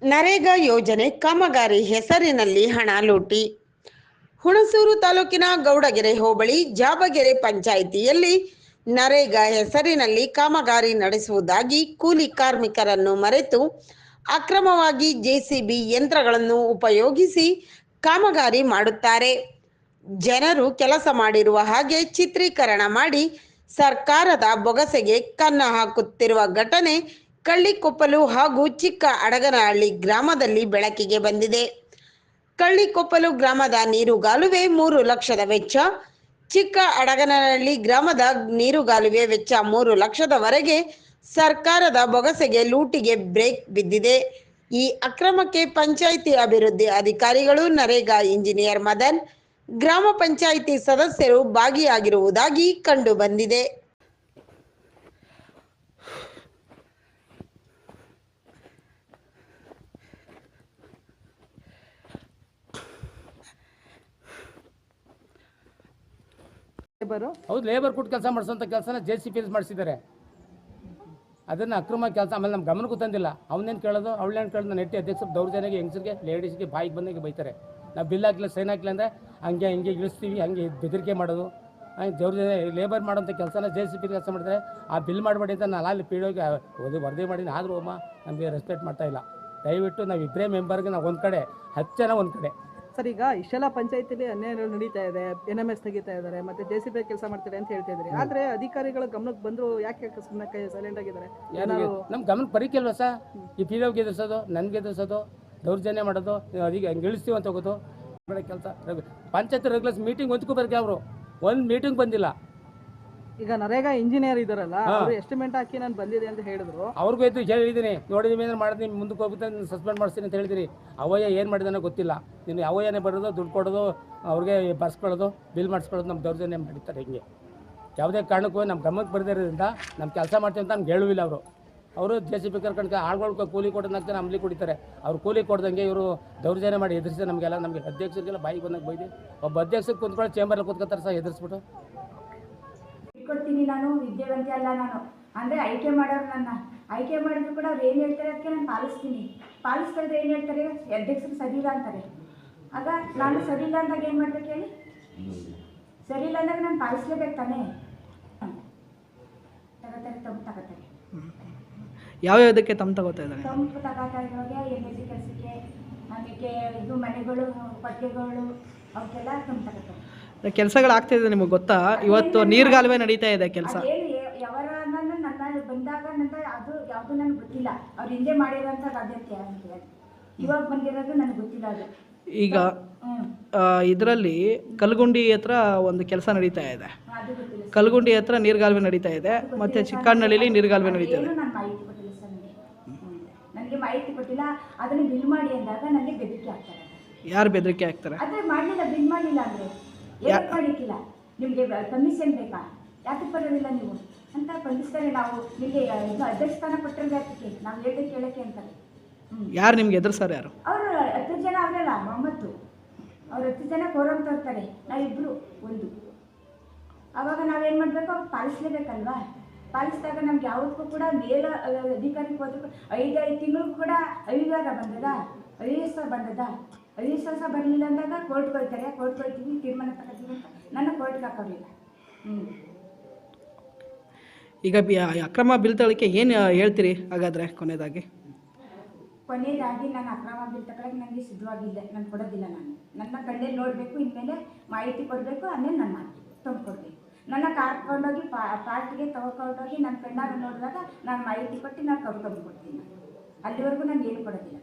ನರೇಗಾ ಯೋಜನೆ ಕಾಮಗಾರಿ ಹೆಸರಿನಲ್ಲಿ ಹಣ ಲೂಟಿ. ಹುಣಸೂರು ತಾಲೂಕಿನ ಗೌಡಗೆರೆ ಹೋಬಳಿ ಜಾಬಗೆರೆ ಪಂಚಾಯಿತಿಯಲ್ಲಿ ನರೇಗಾ ಹೆಸರಿನಲ್ಲಿ ಕಾಮಗಾರಿ ನಡೆಸುವುದಾಗಿ ಕೂಲಿ ಕಾರ್ಮಿಕರನ್ನು ಮರೆತು ಅಕ್ರಮವಾಗಿ ಜೆಸಿಬಿ ಯಂತ್ರಗಳನ್ನು ಉಪಯೋಗಿಸಿ ಕಾಮಗಾರಿ ಮಾಡುತ್ತಾರೆ. ಜನರು ಕೆಲಸ ಮಾಡಿರುವ ಹಾಗೆ ಚಿತ್ರೀಕರಣ ಮಾಡಿ ಸರ್ಕಾರದ ಬೊಗಸೆಗೆ ಕನ್ನ ಹಾಕುತ್ತಿರುವ ಘಟನೆ ಕಳ್ಳಿಕೊಪ್ಪಲು ಹಾಗೂ ಚಿಕ್ಕ ಅಡಗನಹಳ್ಳಿ ಗ್ರಾಮದಲ್ಲಿ ಬೆಳಕಿಗೆ ಬಂದಿದೆ. ಕಳ್ಳಿಕೊಪ್ಪಲು ಗ್ರಾಮದ ನೀರುಗಾಲುವೆ 3 ಲಕ್ಷದ ವೆಚ್ಚ, ಚಿಕ್ಕ ಅಡಗನಹಳ್ಳಿ ಗ್ರಾಮದ ನೀರುಗಾಲುವೆ ವೆಚ್ಚ 3 ಲಕ್ಷದವರೆಗೆ ಸರ್ಕಾರದ ಬೊಗಸೆಗೆ ಲೂಟಿಗೆ ಬ್ರೇಕ್ ಬಿದ್ದಿದೆ. ಈ ಅಕ್ರಮಕ್ಕೆ ಪಂಚಾಯಿತಿ ಅಭಿವೃದ್ಧಿ ಅಧಿಕಾರಿಗಳು, ನರೇಗಾ ಇಂಜಿನಿಯರ್ ಮದನ್, ಗ್ರಾಮ ಪಂಚಾಯಿತಿ ಸದಸ್ಯರು ಭಾಗಿಯಾಗಿರುವುದಾಗಿ ಕಂಡು ಬಂದಿದೆ. ಹೌದು, ಲೇಬರ್ ಕೊಟ್ಟು ಕೆಲಸ ಮಾಡಿಸೋಂಥ ಕೆಲಸನ JCB ಮಾಡಿಸಿದ್ದಾರೆ. ಅದನ್ನು ಅಕ್ರಮ ಕೆಲಸ ಆಮೇಲೆ ನಮ್ಮ ಗಮನಕ್ಕೂ ತಂದಿಲ್ಲ. ಅವನೇನು ಕೇಳೋದು, ಅವಳೇನು ಕೇಳೋದು, ನೆಟ್ಟಿ ಅಧ್ಯಕ್ಷರು ದೌರ್ಜನ್ಯಗೆ ಹೆಂಗಸರಿಗೆ ಲೇಡೀಸ್ಗೆ ಬಾಯಿಗೆ ಬಂದಂಗೆ ಬೈತಾರೆ. ನಾವು ಬಿಲ್ ಹಾಕಿಲ್ಲ, ಸೈನ್ ಹಾಕಿಲ್ಲ ಅಂದರೆ ಹಂಗೆ ಇಳಿಸ್ತೀವಿ, ಹಂಗೆ ಬೆದರಿಕೆ ಮಾಡೋದು, ದೌರ್ಜನ್ಯ. ಲೇಬರ್ ಮಾಡೋಂಥ ಕೆಲಸನ JCB ಕೆಲಸ ಮಾಡಿದರೆ ಆ ಬಿಲ್ ಮಾಡಬೇಡಿ ಅಂತ ನಾನು ಅಲ್ಲಿ ಪೀಳೋಗಿ ವರದಿ ಮಾಡಿದ್ದೀನಿ. ಆದರೂ ಅಮ್ಮ ನಮಗೆ ರೆಸ್ಪೆಕ್ಟ್ ಮಾಡ್ತಾಯಿಲ್ಲ. ದಯವಿಟ್ಟು ನಾವು ಇಬ್ಬರೇ ಮೆಂಬರ್ಗೆ ನಾವು ಒಂದು ಕಡೆ, 10 ಜನ ಒಂದು ಕಡೆ. ಸರ್, ಈಗ ಇಷ್ಟೆಲ್ಲ ಪಂಚಾಯತಿಲಿ ಅನ್ಯಾಯಗಳು ನಡೀತಾ ಇದೆ, NMS ತೆಗಿತಾ ಇದ್ದಾರೆ, ಮತ್ತೆ JCB ಕೆಲಸ ಮಾಡ್ತಾರೆ ಅಂತ ಹೇಳ್ತಾ ಇದ್ದಾರೆ. ಆದರೆ ಅಧಿಕಾರಿಗಳ ಗಮನಕ್ಕೆ ಬಂದರೂ ಯಾಕೆ ಸುಮ್ಮನೆ ಸೈಲೆಂಟ್ ಆಗಿದ್ದಾರೆ? ನಮ್ಮ ಗಮನಕ್ಕೆ ಬರೀಕಿಲ್ವ ಸರ್? ಈ PWಗೆ ಎದುರಿಸೋದು, ನನಗೆ ಎದುರಿಸೋದು, ದೌರ್ಜನ್ಯ ಮಾಡೋದು, ಅದಕ್ಕೆ ಹಂಗೆ ಇಳಿಸ್ತೀವಿ ಅಂತ ಹೋಗೋದು ಕೆಲಸ. ಪಂಚಾಯತ್ ರೆಗ್ಯುಲರ್ಸ್ ಮೀಟಿಂಗ್ ಹೊಂದ್ಕೋಬರ್ಗೆ ಅವರು ಒಂದು ಮೀಟಿಂಗ್ ಬಂದಿಲ್ಲ. ಈಗ ನರೇಗಾ ಇಂಜಿನಿಯರ್ ಇದಾರಲ್ಲ, ಅವರು ಎಸ್ಟಿಮೇಟ್ ಹಾಕಿ ನಾನು ಬಂದಿದೆ ಅಂತ ಹೇಳಿದ್ರು. ಅವ್ರಿಗೂ ಇದ್ದು ಹೇಳಿದ್ದೀನಿ, ನೋಡಿದೀನಿ ಏನಾರು ಮಾಡಿದ್ದೀನಿ, ಮುಂದಕ್ಕೆ ಹೋಗುತ್ತೆ ಸಸ್ಪೆಂಡ್ ಮಾಡಿಸ್ತೀನಿ ಅಂತ ಹೇಳಿದಿರಿ. ಅವಯ್ಯ ಏನು ಮಾಡಿದಾನೋ ಗೊತ್ತಿಲ್ಲ. ನೀನು ಅವಯ್ಯನೇ ಬರೋದು, ದುಡ್ಡು ಕೊಡೋದು, ಅವ್ರಿಗೆ ಬರ್ಸ್ಕೊಳ್ಳೋದು, ಬಿಲ್ ಮಾಡಿಸ್ಕೊಳ್ಳೋದು, ನಮ್ಮ ದೌರ್ಜನ್ಯ ಮಾಡಿರ್ತಾರೆ. ಹಿಂಗೆ ಯಾವುದೇ ಕಾರಣಕ್ಕೂ ನಮ್ಮ ಗಮನಕ್ಕೆ ಬರದಿರೋದ್ರಿಂದ ನಮ್ಮ ಕೆಲಸ ಮಾಡ್ತೀವಿ ಅಂತ ನಮ್ಗೆ ಹೇಳುವಿಲ್ಲ. ಅವರು JCB ಕರ್ಕೊಂಡು ಆಳ್ಗಳು ಕೂಲಿ ಕೊಡೋದಕ್ಕೆ ಅಂಬಲಿ ಕುಡಿತಾರೆ. ಅವ್ರು ಕೂಲಿ ಕೊಡ್ದಂಗೆ ಇವರು ದೌರ್ಜನ್ಯ ಮಾಡಿ ಎದುರಿಸಿ ನಮಗೆಲ್ಲ, ನಮಗೆ ಅಧ್ಯಕ್ಷರಿಗೆಲ್ಲ ಬಾಯಿಗೆ ಬಂದಾಗ ಬೈದು, ಒಬ್ಬ ಅಧ್ಯಕ್ಷಕ್ಕೆ ಕುಂತ್ಕೊಳ್ಳೋ ಚೇಂಬರಲ್ಲಿ ಕೂತ್ಕೊತಾರೆ ಸರ್, ಎದುರಿಸ್ಬಿಟ್ಟು ಕೊಡ್ತೀನಿ. ನಾನು ವಿದ್ಯಾವಂತಿ ಅಲ್ಲ, ನಾನು ಅಂದರೆ ಆಯ್ಕೆ ಮಾಡೋರು. ನನ್ನ ಆಯ್ಕೆ ಮಾಡಿದ್ರು ಕೂಡ ಅವ್ರು ಏನು ಹೇಳ್ತಾರೆ ಅದಕ್ಕೆ ನಾನು ಪಾಲಿಸ್ತಾರೆ. ಏನು ಹೇಳ್ತಾರೆ, ಅಧ್ಯಕ್ಷರು ಸರಿ ಇಲ್ಲ ಅಂತಾರೆ. ಆಗ ನಾನು ಸರಿ ಇಲ್ಲ ಅಂದಾಗ ಏನು ಮಾಡ್ಬೇಕು ಹೇಳಿ? ಸರಿ ಇಲ್ಲ ಅಂದಾಗ ನಾನು ಪಾಲಿಸ್ಲೇಬೇಕು ತಾನೇ. ತಗೋತಾರೆ ಯಾವ್ಯಾವುದಕ್ಕೆ ತಗೋತಾ ಇದ್ದಾರೆ? ತಂಪು ತಗೋತಾ ಇರುವಾಗ ಎನರ್ಜಿ ಕೆಲಸಕ್ಕೆ, ನಮಗೆ ಇದು ಮನೆಗಳು, ಪಟ್ಟಿಗೆಗಳು, ಅವಕ್ಕೆಲ್ಲ ತಂಪು ತಗೋತಾರೆ. ಕೆಲಸಗಳು ಆಗ್ತಿದೆ, ನಿಮಗೆ ಗೊತ್ತಾ? ಇವತ್ತು ನೀರ್ಗಾಲುವೆ ನಡೀತಾ ಇದೆ ಕೆಲಸ. ಯಾವಾಗ ನನ್ನ ಬಂದಾಗ ಅದು ಯಾವುದು ನನಗೆ ಗೊತ್ತಿಲ್ಲ. ಅವ್ರು ಹಿಂದೆ ಮಾಡಿರೋಂಥದ್ದು ಅಧ್ಯಕ್ಷ ಇವಾಗ ಬಂದಿರೋದು ನನಗೆ ಗೊತ್ತಿಲ್ಲ. ಅದು ಈಗ ಇದರಲ್ಲಿ ಕಲ್ಗುಂಡಿ ಹತ್ರ ಒಂದು ಕೆಲಸ ನಡೀತಾ ಇದೆ. ಕಲ್ಗುಂಡಿ ಹತ್ರ ನೀರ್ಗಾಲುವೆ ನಡೀತಾ ಇದೆ, ಮತ್ತೆ ಚಿಕ್ಕಣ್ಣಳ್ಳಿಲಿ ನೀರ್ಗಾಲುವೆ ನಡೀತಾ ಇದೆ. ನಾನು ಮಾಹಿತಿ ಕೊಟ್ಟಿಲ್ಲ ಸರ್, ನನಗೆ ಮಾಹಿತಿ ಕೊಟ್ಟಿಲ್ಲ. ಅದನ್ನು ಬಿಲ್ ಮಾಡಿ ಅಂದಾಗ ನನಗೆ ಬೆದರಿಕೆ ಆಗ್ತಾರೆ. ಯಾರು ಬೆದರಿಕೆ ಆಗ್ತಾರೆ? ಅದೇ ಮಾಡಲಿಲ್ಲ, ಬಿಲ್ ಮಾಡಲಿಲ್ಲ ಅಂದರೆ ಏನಕ್ಕೆ ಮಾಡಿಕ್ಕಿಲ್ಲ, ನಿಮಗೆ ಕಮಿಷನ್ ಬೇಕಾ, ಯಾಕೆ ಬರೋದಿಲ್ಲ ನೀವು ಅಂತ ಬಂಧಿಸ್ತಾರೆ. ನಾವು ನಿಮಗೆ ಅಧ್ಯಕ್ಷ ಸ್ಥಾನ ಕೊಟ್ಟಿರೋದು ಯಾಕೆ, ನಾವು ಹೇಳಿದ್ರೆ ಕೇಳೋಕ್ಕೆ ಅಂತಾರೆ. ಯಾರು ನಿಮ್ಗೆ ಎದುರಿಸ್ತಾರೆ? ಯಾರು? ಅವರು 10 ಜನ ಅವರಲ್ಲ, 9 ಅವ್ರು 10 ಜನ ಕೋರಂ ತೋರ್ತಾರೆ, ನಾವಿಬ್ಬರು ಒಂದು. ಆವಾಗ ನಾವೇನು ಮಾಡಬೇಕು, ಅವ್ರು ಪಾಲಿಸ್ಲೇಬೇಕಲ್ವಾ? ಪಾಲಿಸಿದಾಗ ನಮ್ಗೆ ಯಾವುದಕ್ಕೂ ಕೂಡ ಮೇಲ ಅಧಿಕಾರಿಗೆ ಹೋದ್ರು 5 ತಿಂಗಳು ಕೂಡ 5 ಬಂದದ, 5 ಸಾವಿರ ಬಂದದ. 5 ಸಾವಿರ ಬರಲಿಲ್ಲ ಅಂದಾಗ ಕೋರ್ಟ್ಗೆ ಹೋಗ್ತಾರೆ. ಕೋರ್ಟ್ಗೆ ಹೋಗ್ತೀವಿ, ತೀರ್ಮಾನ ತಗೋತೀವಿ ಅಂತ ನನ್ನ ಕೋರ್ಟ್ಗೆ ಹಾಕೋರಿಲ್ಲ. ಈಗ ಅಕ್ರಮ ಬಿಲ್ ತಗೊಳ್ಳೋಕ್ಕೆ ಏನು ಹೇಳ್ತೀರಿ ಹಾಗಾದರೆ? ಕೊನೆಯದಾಗಿ ನಾನು ಅಕ್ರಮ ಬಿಲ್ ತಗೊಳ್ಳೋಕೆ ನನಗೆ ಸಿದ್ಧವಾಗಿಲ್ಲ. ನಾನು ಕೊಡೋದಿಲ್ಲ. ನನ್ನ ಕಣ್ಣಲ್ಲಿ ನೋಡಬೇಕು, ಇನ್ಮೇಲೆ ಮಾಹಿತಿ ಕೊಡಬೇಕು, ಆಮೇಲೆ ನಾನು ಮಾಡ್ತೀನಿ, ತಂದುಕೊಡ್ಬೇಕು. ನನ್ನ ಕರ್ಕೊಂಡೋಗಿ ಪಾರ್ಟಿಗೆ ತಗೊಂಡೋಗಿ ನನ್ನ ಕಣ್ಣಾಗ ನೋಡಿದಾಗ ನಾನು ಮಾಹಿತಿ ಕೊಟ್ಟು ನಾನು ಕರ್ಕೊಂಡು ಕೊಡ್ತೀನಿ. ಅಲ್ಲಿವರೆಗೂ ನಾನು ಏನು ಕೊಡೋದಿಲ್ಲ.